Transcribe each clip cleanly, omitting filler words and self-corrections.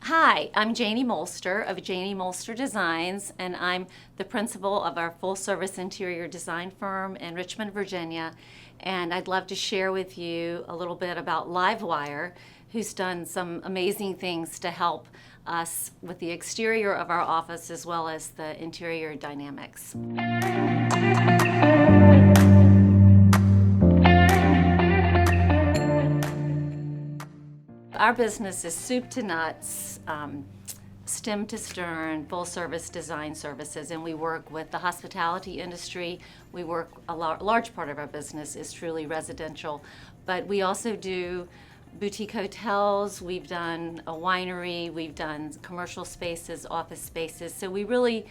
Hi, I'm Janie Molster of Janie Molster Designs, and I'm the principal of our full-service interior design firm in Richmond, Virginia. And I'd love to share with you a little bit about Livewire, who's done some amazing things to help us with the exterior of our office as well as the interior dynamics. Our business is soup to nuts, stem to stern, full service design services, and we work with the hospitality industry. We work, a large part of our business is truly residential, but we also do boutique hotels, we've done a winery, we've done commercial spaces, office spaces, so we really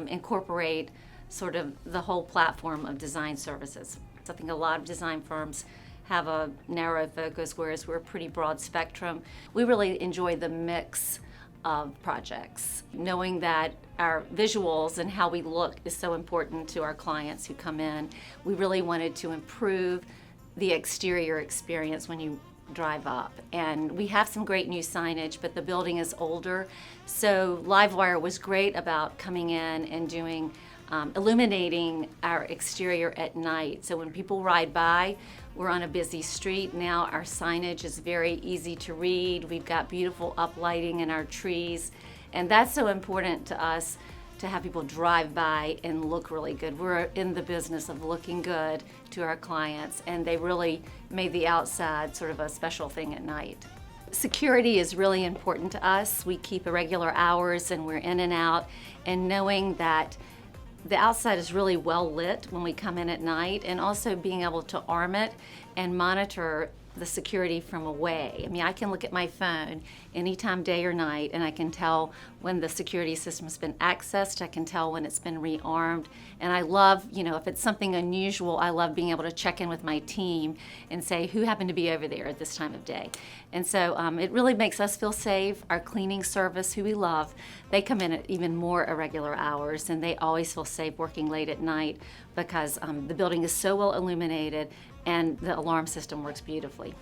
incorporate sort of the whole platform of design services. I think a lot of design firms have a narrow focus, whereas we're a pretty broad spectrum. We really enjoy the mix of projects, knowing that our visuals and how we look is so important to our clients who come in. We really wanted to improve the exterior experience when you drive up. And we have some great new signage, but the building is older. So Livewire was great about coming in and doing illuminating our exterior at night. So when people ride by, we're on a busy street. Now our signage is very easy to read. We've got beautiful uplighting in our trees. And that's so important to us, to have people drive by and look really good. We're in the business of looking good to our clients, and they really made the outside sort of a special thing at night. Security is really important to us. We keep irregular hours and we're in and out, and knowing that the outside is really well lit when we come in at night, and also being able to arm it and monitor the security from away. I mean, I can look at my phone anytime, day or night, and I can tell when the security system has been accessed. I can tell when it's been rearmed. And I love, if it's something unusual, I love being able to check in with my team and say who happened to be over there at this time of day. And so it really makes us feel safe. Our cleaning service, who we love, they come in at even more irregular hours, and they always feel safe working late at night because the building is so well illuminated and the alarm system works beautifully.